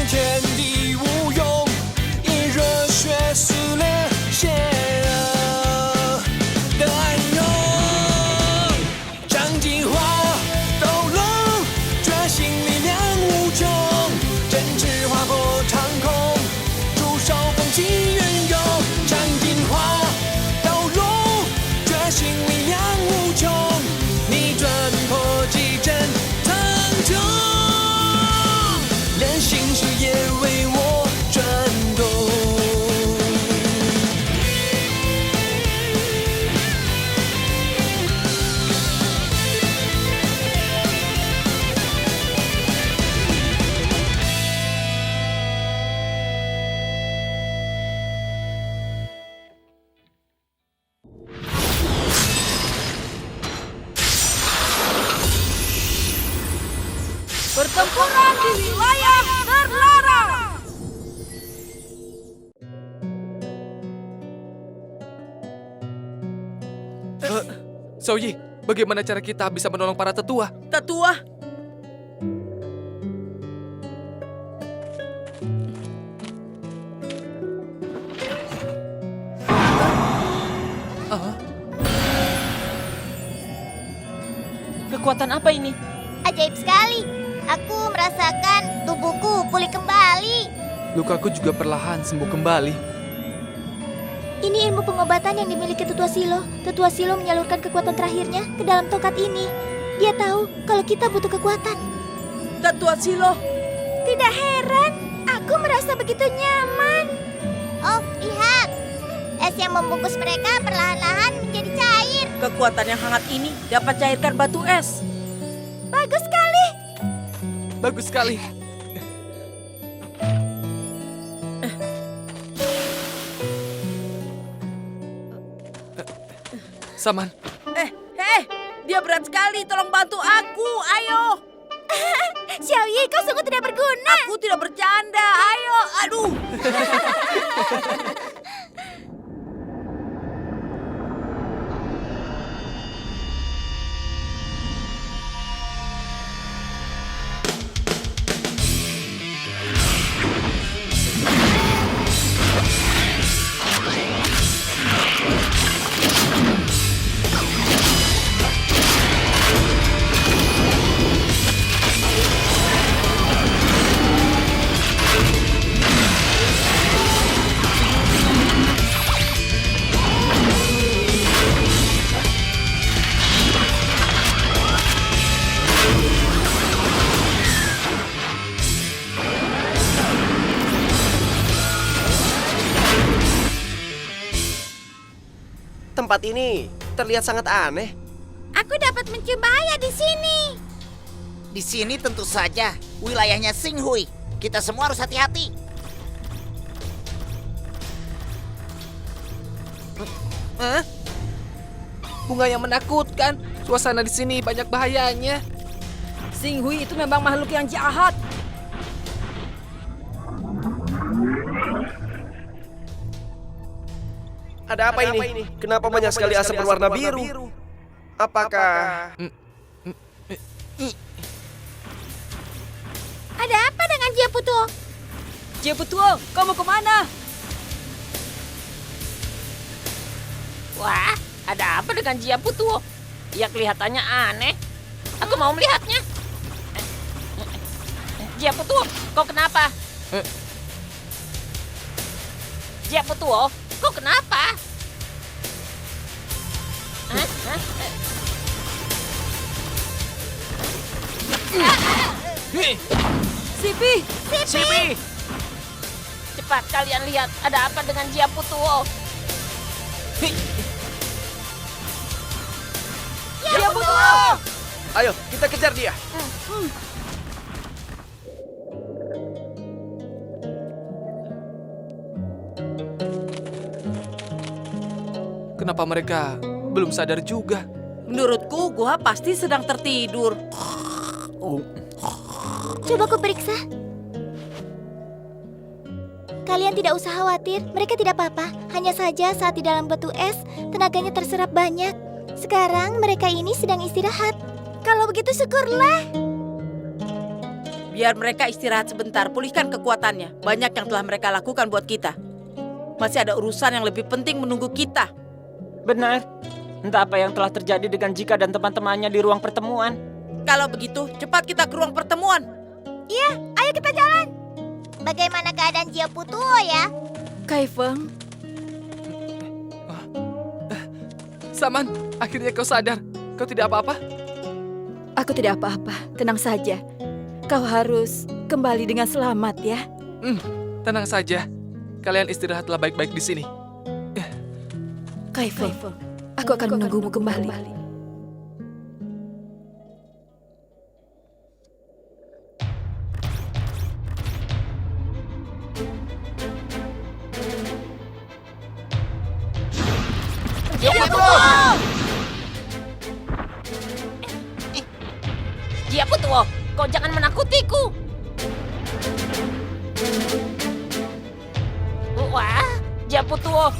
天地无用，以热血撕裂邪恶的暗涌，张继华斗龙，决心力量无穷，振翅划破长空，出手风起云涌，张继华斗龙，决心力量无穷，逆转破击阵苍穹，连心事也为我转动。Pertempuran di wilayah terlarang. Xiaoyi, bagaimana cara kita bisa menolong para tetua? Tetua, kekuatan apa ini? Ajaib sekali. Aku merasakan tubuhku pulih kembali. Lukaku juga perlahan sembuh kembali. Ini ilmu pengobatan yang dimiliki Tetua Silo. Tetua Silo menyalurkan kekuatan terakhirnya ke dalam tongkat ini. Dia tahu kalau kita butuh kekuatan. Tetua Silo, Tidak heran, aku merasa begitu nyaman. Oh, lihat. Es yang membungkus mereka perlahan-lahan menjadi cair. kekuatan yang hangat ini dapat cairkan batu es. Bagus sekali. Bagus sekali. Saman, Dia berat sekali. Tolong bantu aku. Ayo. Xiaoyi, kau sungguh tidak berguna. Aku tidak bercanda. Ayo. Aduh. Tempat ini terlihat sangat aneh. Aku dapat mencium bahaya di sini. Di sini tentu saja wilayahnya Xinghui. Kita semua harus hati-hati. bunga yang menakutkan. Suasana di sini banyak bahayanya. Xinghui itu memang makhluk yang jahat. Ada apa ini? Kenapa banyak sekali asap berwarna biru? Apakah... Ada apa dengan Jiaputuo? Jiaputuo, kamu kemana? Wah, ada apa dengan Jiaputuo? Dia kelihatannya aneh. Aku mau melihatnya. Jiaputuo, kau kenapa? Jiaputuo, kau kenapa? Sipi! Cepat kalian lihat, ada apa dengan Jiaputuo? Jiaputuo! Ayo, kita kejar dia. Kenapa mereka belum sadar juga? Menurutku, gua pasti sedang tertidur. Coba ku periksa. Kalian tidak usah khawatir, mereka tidak apa-apa. Hanya saja saat di dalam batu es, tenaganya terserap banyak. Sekarang mereka ini sedang istirahat. Kalau begitu syukurlah. Biar mereka istirahat sebentar, pulihkan kekuatannya. Banyak yang telah mereka lakukan buat kita. Masih ada urusan yang lebih penting menunggu kita. Benar. Entah apa yang telah terjadi dengan Jika dan teman-temannya di ruang pertemuan. Kalau begitu, cepat kita ke ruang pertemuan. Iya, ayo kita jalan. Bagaimana keadaan Jia Putuo ya? Kai Feng, Saman, akhirnya kau sadar. Kau tidak apa-apa? Aku tidak apa-apa, tenang saja. Kau harus kembali dengan selamat ya. Tenang saja. Kalian istirahatlah baik-baik di sini. Kai Feng, aku akan menunggumu kembali. Jia Putuo, kau jangan menakutiku. Wah, Jia Putuo,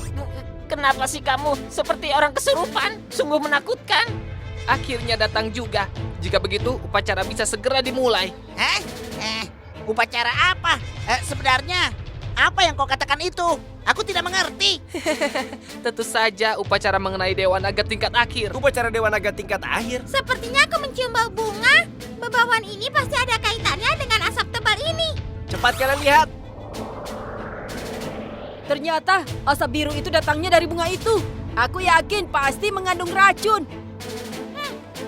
kenapa sih kamu seperti orang kesurupan? Sungguh menakutkan. Akhirnya datang juga. Jika begitu, upacara bisa segera dimulai. Hah? Upacara apa? Sebenarnya, apa yang kau katakan itu? Aku tidak mengerti. Tentu saja upacara mengenai Dewa Naga tingkat akhir. Upacara Dewa Naga tingkat akhir. Sepertinya aku mencium bau bunga. Bebauan ini pasti ada kaitannya dengan asap tebal ini. Cepat kalian lihat. Ternyata asap biru itu datangnya dari bunga itu. Aku yakin pasti mengandung racun.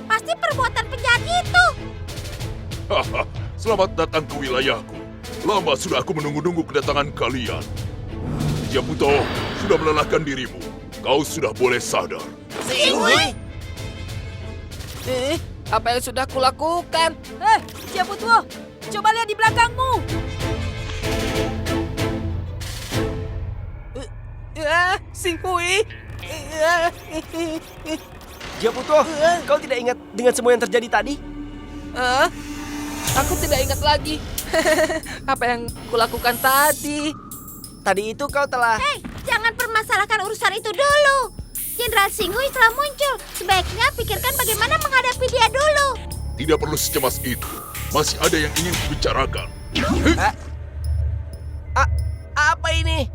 Pasti perbuatan penjahat itu. Haha, selamat datang ke wilayahku. Lama sudah aku menunggu-nunggu kedatangan kalian. Jia Putuo sudah melelahkan dirimu. Kau sudah boleh sadar. Singhui! Apa yang sudah kulakukan? Jia Putuo, coba lihat di belakangmu. Singhui. Jia Putuo, kau tidak ingat dengan semua yang terjadi tadi? Aku tidak ingat lagi. Apa yang kulakukan tadi? Tadi itu kau telah... Hei, jangan permasalahkan urusan itu dulu. Jenderal Singhui telah muncul. Sebaiknya pikirkan bagaimana menghadapi dia dulu. Tidak perlu secemas itu. Masih ada yang ingin dibicarakan. Apa ini?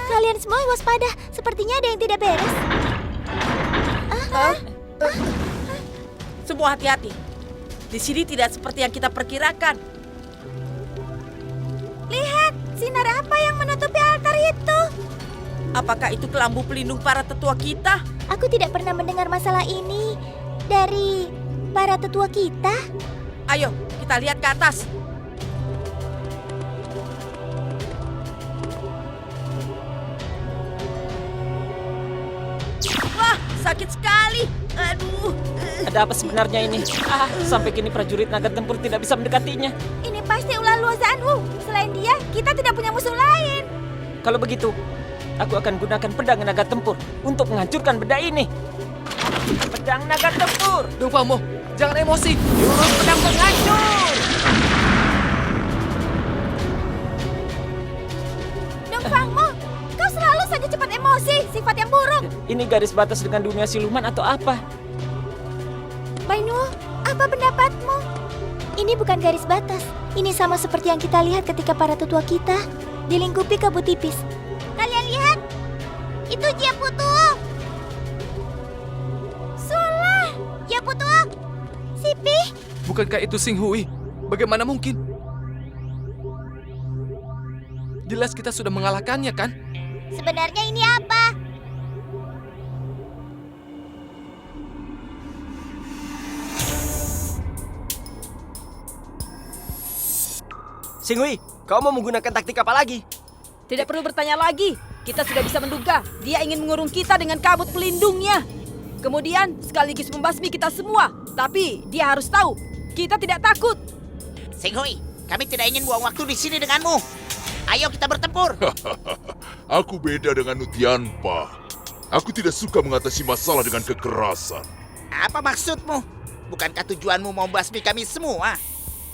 Kalian semua waspada. Sepertinya ada yang tidak beres. Semua hati-hati. Di sini tidak seperti yang kita perkirakan. Lihat, sinar apa yang menutupi altar itu? Apakah itu kelambu pelindung para tetua kita? Aku tidak pernah mendengar masalah ini dari para tetua kita. Ayo, kita lihat ke atas. Wah, sakit sekali. Aduh. Ada apa sebenarnya ini? Sampai kini prajurit naga tempur tidak bisa mendekatinya. Ini pasti ulah Luo Zanwu. Selain dia, kita tidak punya musuh lain. Kalau begitu, aku akan gunakan pedang naga tempur untuk menghancurkan benda ini. Pedang naga tempur. Dongfangmo, jangan emosi. Jurus pedang penghancur. Dongfangmo, kau selalu saja cepat emosi. Sifat yang buruk. Ini garis batas dengan dunia siluman atau apa? Bainuo, apa pendapatmu? Ini bukan garis batas. Ini sama seperti yang kita lihat ketika para tetua kita dilingkupi kabut tipis. Kalian lihat? Itu Jia Putuo. Sulah, Jia Putuo. Sipi. Bukankah itu Singhui? Bagaimana mungkin? Jelas kita sudah mengalahkannya, kan? Sebenarnya ini apa? Singhui, kau mau menggunakan taktik apa lagi? Tidak perlu bertanya lagi. Kita sudah bisa menduga. Dia ingin mengurung kita dengan kabut pelindungnya. Kemudian sekaligus membasmi kita semua. Tapi dia harus tahu, kita tidak takut. Singhui, kami tidak ingin buang waktu di sini denganmu. Ayo kita bertempur. Aku beda dengan Nutianpa. Aku tidak suka mengatasi masalah dengan kekerasan. Apa maksudmu? Bukankah tujuanmu mau basmi kami semua?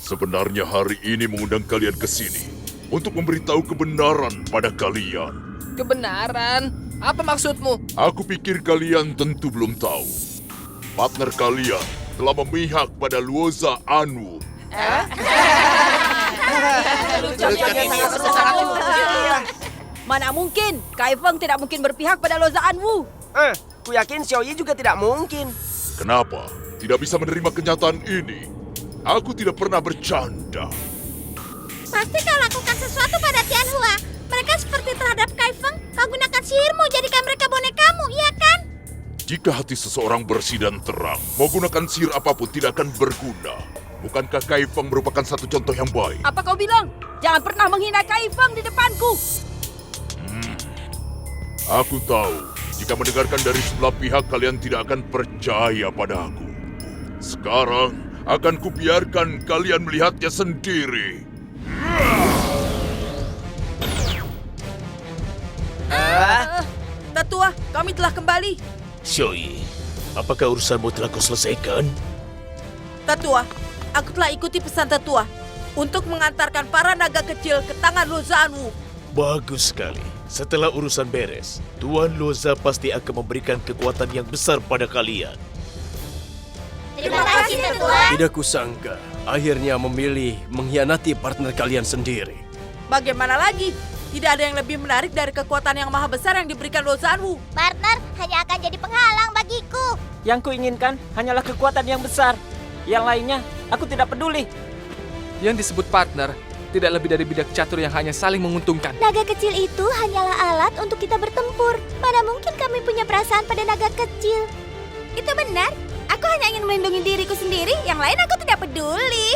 Sebenarnya hari ini mengundang kalian ke sini untuk memberitahu kebenaran pada kalian. Kebenaran? Apa maksudmu? Aku pikir kalian tentu belum tahu. Partner kalian telah memihak pada Luoza Anwu. Mana mungkin? Kai Feng tidak mungkin berpihak pada Luoza Anwu. Ku yakin Xiaoyi juga tidak mungkin. Kenapa tidak bisa menerima kenyataan ini? Aku tidak pernah bercanda. Pasti kau lakukan sesuatu pada Tianhua. Mereka seperti terhadap Kai Feng. Kau gunakan sihirmu jadikan mereka bonekamu, iya kan? Jika hati seseorang bersih dan terang, mau gunakan sihir apapun tidak akan berguna. Bukankah Kai Feng merupakan satu contoh yang baik? Apa kau bilang? Jangan pernah menghina Kai Feng di depanku. Aku tahu, jika mendengarkan dari sebelah pihak kalian tidak akan percaya padaku. Sekarang akan kubiarkan kalian melihatnya sendiri. Tetua, kami telah kembali. Xiaoyi, apakah urusanmu telah kau selesaikan? Tetua, aku telah ikuti pesan Tetua untuk mengantarkan para naga kecil ke tangan Luoza Anwu. Bagus sekali. Setelah urusan beres, Tuan Luoza pasti akan memberikan kekuatan yang besar pada kalian. Terima kasih, Tetua. Tidak kusangka, akhirnya memilih mengkhianati partner kalian sendiri. Bagaimana lagi? Tidak ada yang lebih menarik dari kekuatan yang maha besar yang diberikan Luoza Anwu. Partner hanya akan jadi penghalang bagiku. Yang kuinginkan hanyalah kekuatan yang besar. Yang lainnya, aku tidak peduli. Yang disebut partner tidak lebih dari bidak catur yang hanya saling menguntungkan. Naga kecil itu hanyalah alat untuk kita bertempur. Mana mungkin kami punya perasaan pada naga kecil? Itu benar. Aku hanya ingin melindungi diriku sendiri. Yang lain aku tidak peduli.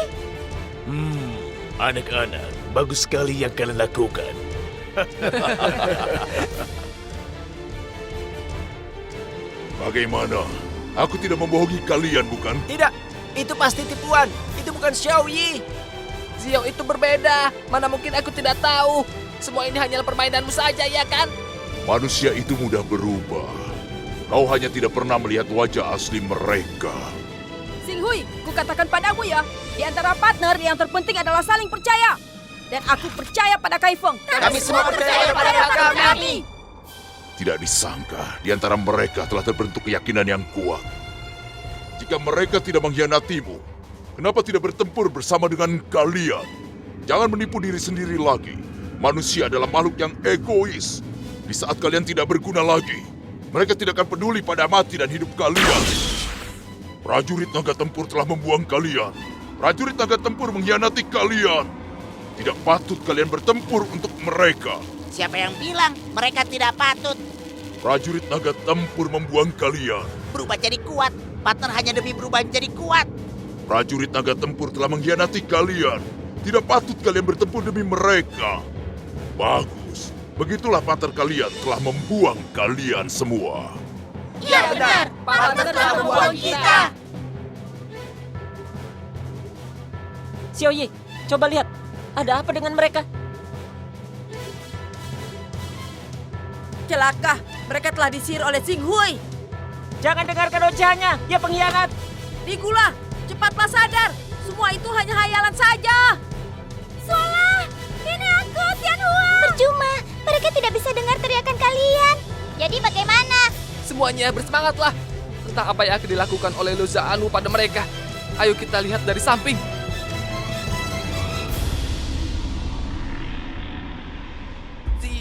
Anak-anak, bagus sekali yang kalian lakukan. Bagaimana? Aku tidak membohongi kalian, bukan? Tidak, itu pasti tipuan. Itu bukan Xiaoyi. Xiao itu berbeda. Mana mungkin aku tidak tahu. Semua ini hanyalah permainanmu saja, ya kan? Manusia itu mudah berubah. Kau hanya tidak pernah melihat wajah asli mereka. Xing Hui, kukatakan padamu ya, di antara partner yang terpenting adalah saling percaya. Dan aku percaya pada Kai Feng. Kami semua percaya pada partner kami. Tidak disangka di antara mereka telah terbentuk keyakinan yang kuat. Jika mereka tidak mengkhianatimu, kenapa tidak bertempur bersama dengan kalian? Jangan menipu diri sendiri lagi. Manusia adalah makhluk yang egois. Di saat kalian tidak berguna lagi, mereka tidak akan peduli pada mati dan hidup kalian. Prajurit naga tempur telah membuang kalian. Prajurit naga tempur mengkhianati kalian. Tidak patut kalian bertempur untuk mereka. Siapa yang bilang mereka tidak patut? Prajurit naga tempur membuang kalian. Berubah jadi kuat. Partner hanya demi berubah menjadi kuat. Prajurit naga tempur telah mengkhianati kalian. Tidak patut kalian bertempur demi mereka. Bagus. Begitulah partner kalian telah membuang kalian semua. Iya benar. Partner telah membuang kita. Xiaoyi, coba lihat. Ada apa dengan mereka? Celaka, mereka telah disihir oleh Xing Hui. Jangan dengarkan ocehannya, dia pengkhianat. Digula, cepatlah sadar. Semua itu hanya hayalan saja. Sola, ini aku, Tianhua. Percuma, mereka tidak bisa dengar teriakan kalian. Jadi bagaimana? Semuanya bersemangatlah. Tentang apa yang akan dilakukan oleh Luoza Anwu pada mereka. Ayo kita lihat dari samping.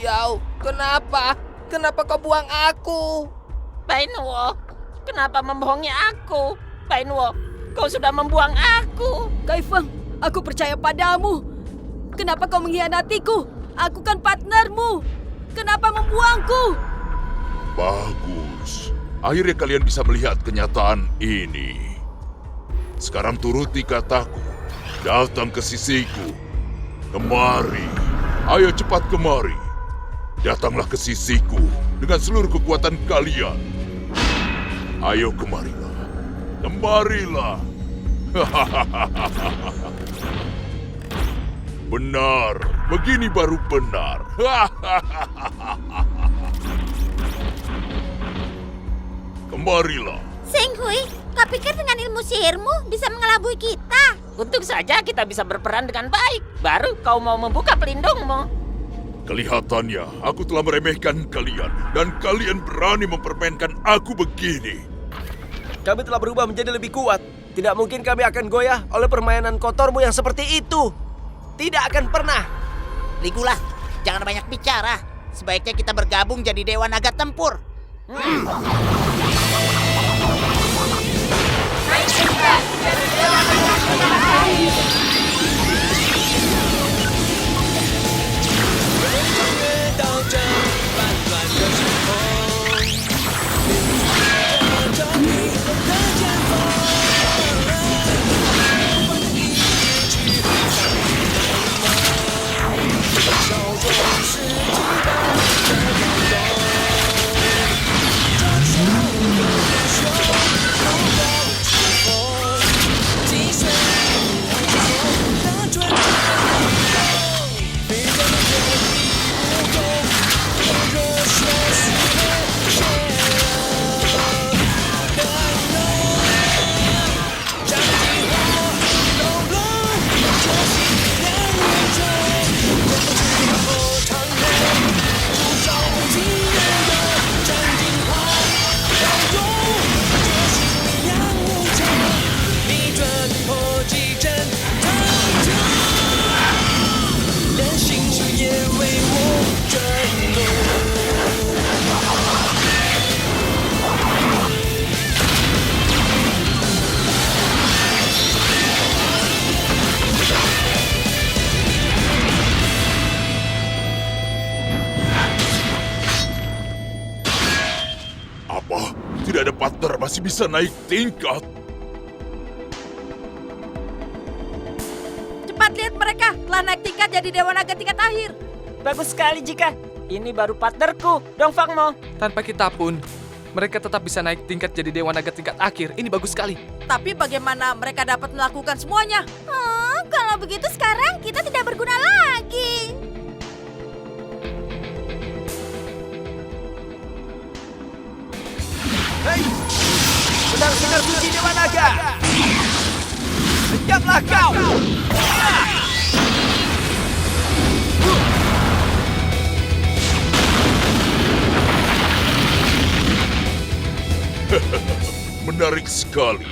Xiao, kenapa? Kenapa kau buang aku? Painwo, kenapa membohongi aku? Painwo, kau sudah membuang aku. Kai Feng, aku percaya padamu. Kenapa kau mengkhianatiku? Aku kan partnermu. Kenapa membuangku? Bagus. Akhirnya kalian bisa melihat kenyataan ini. Sekarang turuti kataku. Datang ke sisiku. Kemari. Ayo cepat kemari. Datanglah ke sisiku dengan seluruh kekuatan kalian. Ayo kemarilah. Kemarilah. Benar. Begini baru benar. Kemarilah. Xing Hui, kau pikir dengan ilmu sihirmu bisa mengelabui kita? Untung saja kita bisa berperan dengan baik. Baru kau mau membuka pelindungmu. Kelihatannya aku telah meremehkan kalian dan kalian berani mempermainkan aku begini. Kami telah berubah menjadi lebih kuat. Tidak mungkin kami akan goyah oleh permainan kotormu yang seperti itu. Tidak akan pernah. Ligula, jangan banyak bicara. Sebaiknya kita bergabung jadi Dewa Naga Tempur. Apa? Tidak ada partner masih bisa naik tingkat? Cepat lihat mereka, telah naik tingkat jadi Dewa Naga tingkat akhir. Bagus sekali Jika. Ini baru partnerku, Dongfangmo. Tanpa kita pun, mereka tetap bisa naik tingkat jadi Dewa Naga tingkat akhir. Ini bagus sekali. Tapi bagaimana mereka dapat melakukan semuanya? Oh, kalau begitu sekarang kita tidak berguna lagi. Hei! Benar-benar suci Dewa Naga! Lenyaplah kau! Menarik sekali.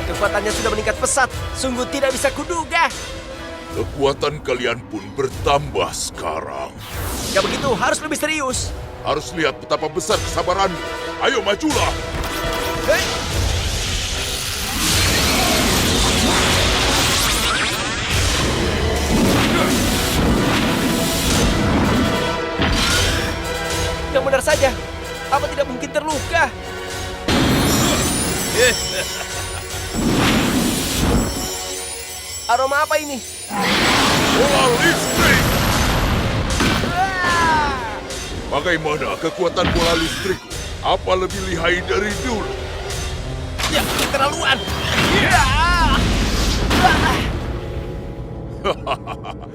Kekuatannya sudah meningkat pesat. Sungguh tidak bisa kuduga. Kekuatan kalian pun bertambah sekarang. Jika begitu, harus lebih serius. Harus lihat betapa besar kesabaranmu. Ayo majulah. Hei! Yang benar saja, apa tidak mungkin terluka? Aroma apa ini? Bola listrik! Bagaimana kekuatan bola listrikku? Apa lebih lihai dari dulu? Ya, keterlaluan! Ya!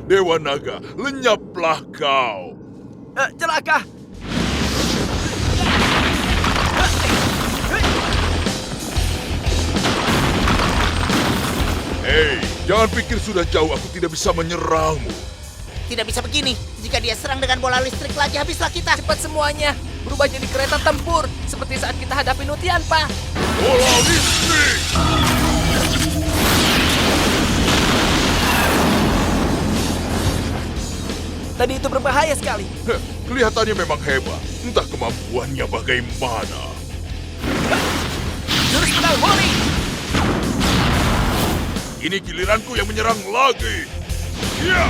Dewa Naga, lenyaplah kau! Celaka! Hei, jangan pikir sudah jauh aku tidak bisa menyerangmu. Tidak bisa begini. Jika dia serang dengan bola listrik lagi, habislah kita. Cepat semuanya, berubah jadi kereta tempur. Seperti saat kita hadapi Nutian, Pak. Bola listrik! Tadi itu berbahaya sekali. Kelihatannya memang hebat. Entah kemampuannya bagaimana. Jurus pedang volley! Ini giliranku yang menyerang lagi. Ya!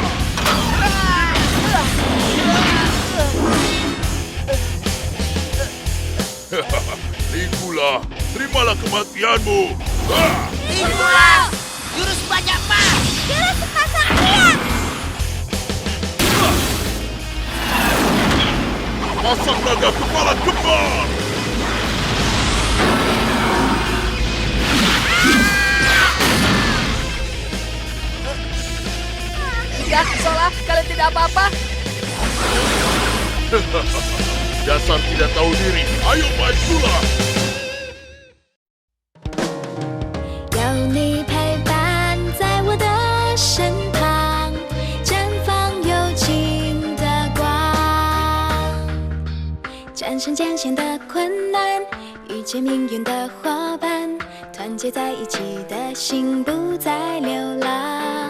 Ligula, terimalah kematianmu. Ligula! Jurus banyak mas! Jurus sepasang kilat! Pasang naga kepala kembar. Ya, Sola, kalian tidak apa-apa? Dasar tidak tahu diri. Ayo majulah. 有你陪伴在我的身旁，绽放友情的光，战胜艰险的困难，遇见命运的伙伴，团结在一起的心不再流浪。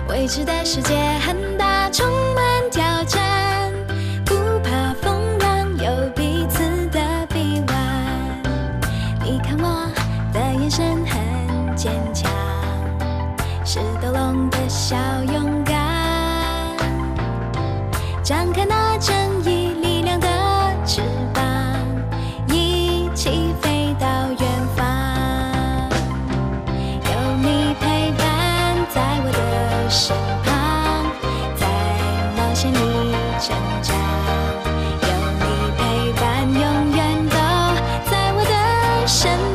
未知的世界很大，充满挑战，不怕风浪，有彼此的臂弯。你看我的眼神很坚强，是斗龙的小勇敢，张开那正义力量的翅膀，一起飞到远方。有你陪伴在我的身旁，在冒险里成长。有你陪伴，永远都在我的身旁。